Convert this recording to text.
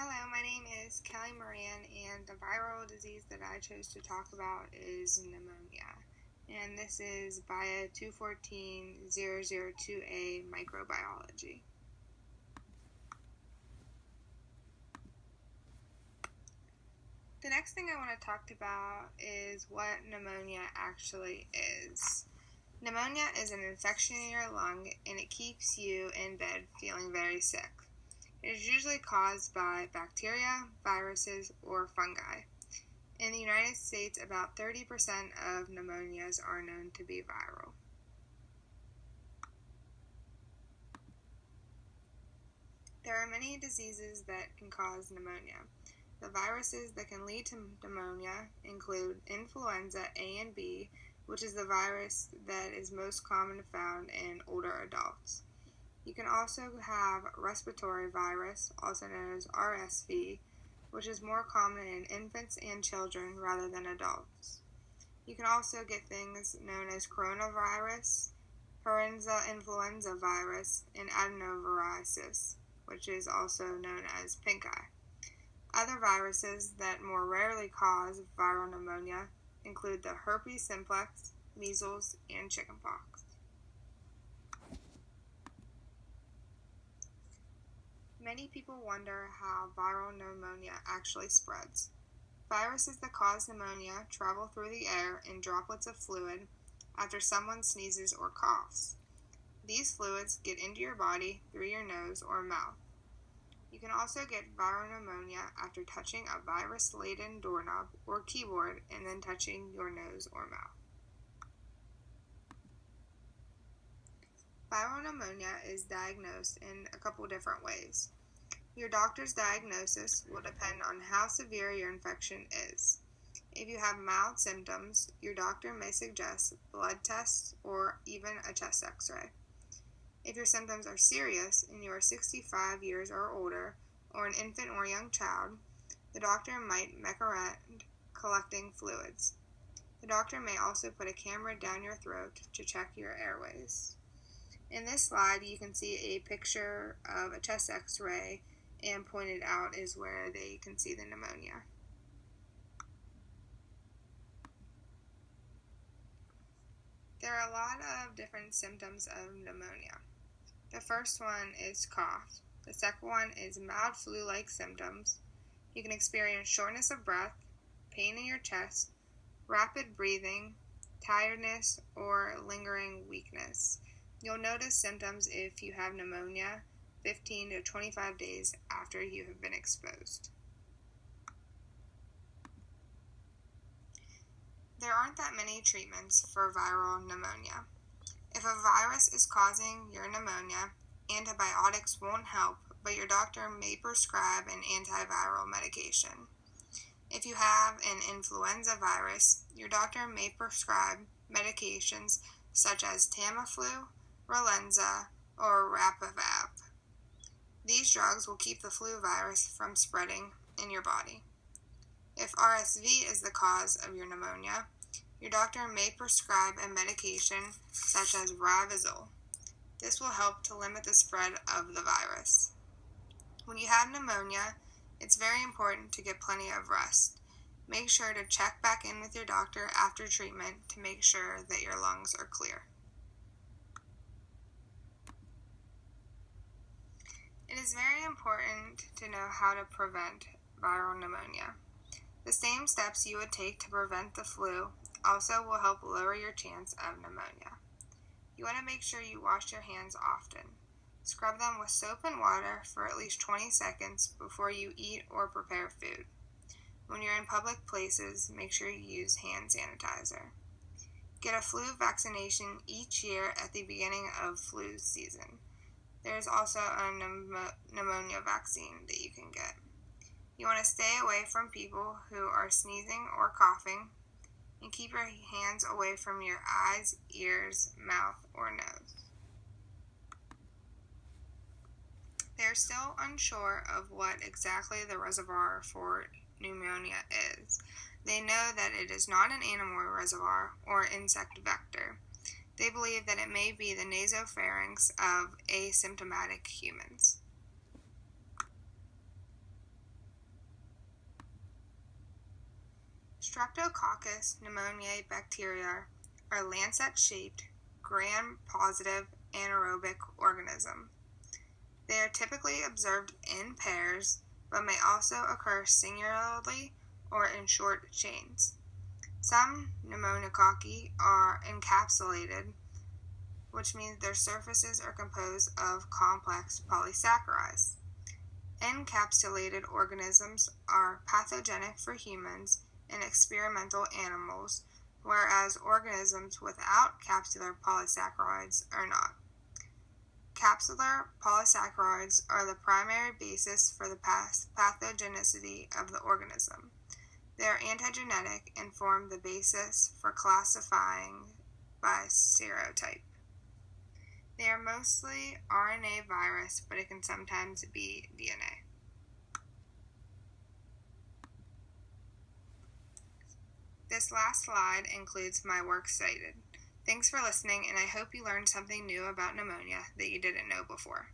Hello, my name is Kelly Moran, and the viral disease that I chose to talk about is pneumonia. And this is Bio 214002A Microbiology. The next thing I want to talk about is what pneumonia actually is. Pneumonia is an infection in your lung, and it keeps you in bed feeling very sick. It is usually caused by bacteria, viruses, or fungi. In the United States, about 30% of pneumonias are known to be viral. There are many diseases that can cause pneumonia. The viruses that can lead to pneumonia include influenza A and B, which is the virus that is most commonly found in older adults. You can also have respiratory virus, also known as RSV, which is more common in infants and children rather than adults. You can also get things known as coronavirus, influenza virus, and adenoviruses, which is also known as pink eye. Other viruses that more rarely cause viral pneumonia include the herpes simplex, measles, and chickenpox. Many people wonder how viral pneumonia actually spreads. Viruses that cause pneumonia travel through the air in droplets of fluid after someone sneezes or coughs. These fluids get into your body through your nose or mouth. You can also get viral pneumonia after touching a virus-laden doorknob or keyboard and then touching your nose or mouth. Viral pneumonia is diagnosed in a couple different ways. Your doctor's diagnosis will depend on how severe your infection is. If you have mild symptoms, your doctor may suggest blood tests or even a chest x-ray. If your symptoms are serious and you are 65 years or older, or an infant or young child, the doctor might recommend collecting fluids. The doctor may also put a camera down your throat to check your airways. In this slide, you can see a picture of a chest x-ray, and pointed out is where they can see the pneumonia. There are a lot of different symptoms of pneumonia. The first one is cough. The second one is mild flu-like symptoms. You can experience shortness of breath, pain in your chest, rapid breathing, tiredness, or lingering weakness. You'll notice symptoms if you have pneumonia 15 to 25 days after you have been exposed. There aren't that many treatments for viral pneumonia. If a virus is causing your pneumonia, antibiotics won't help, but your doctor may prescribe an antiviral medication. If you have an influenza virus, your doctor may prescribe medications such as Tamiflu, Relenza, or Rapivab. These drugs will keep the flu virus from spreading in your body. If RSV is the cause of your pneumonia, your doctor may prescribe a medication such as Ravizole. This will help to limit the spread of the virus. When you have pneumonia, it's very important to get plenty of rest. Make sure to check back in with your doctor after treatment to make sure that your lungs are clear. It is very important to know how to prevent viral pneumonia. The same steps you would take to prevent the flu also will help lower your chance of pneumonia. You want to make sure you wash your hands often. Scrub them with soap and water for at least 20 seconds before you eat or prepare food. When you're in public places, make sure you use hand sanitizer. Get a flu vaccination each year at the beginning of flu season. There's also a pneumonia vaccine that you can get. You want to stay away from people who are sneezing or coughing, and keep your hands away from your eyes, ears, mouth, or nose. They're still unsure of what exactly the reservoir for pneumonia is. They know that it is not an animal reservoir or insect vector. They believe that it may be the nasopharynx of asymptomatic humans. Streptococcus pneumoniae bacteria are lancet-shaped, gram-positive anaerobic organisms. They are typically observed in pairs, but may also occur singularly or in short chains. Some pneumococci are encapsulated, which means their surfaces are composed of complex polysaccharides. Encapsulated organisms are pathogenic for humans and experimental animals, whereas organisms without capsular polysaccharides are not. Capsular polysaccharides are the primary basis for the pathogenicity of the organism. They are antigenetic and form the basis for classifying by serotype. They are mostly RNA virus, but it can sometimes be DNA. This last slide includes my work cited. Thanks for listening, and I hope you learned something new about pneumonia that you didn't know before.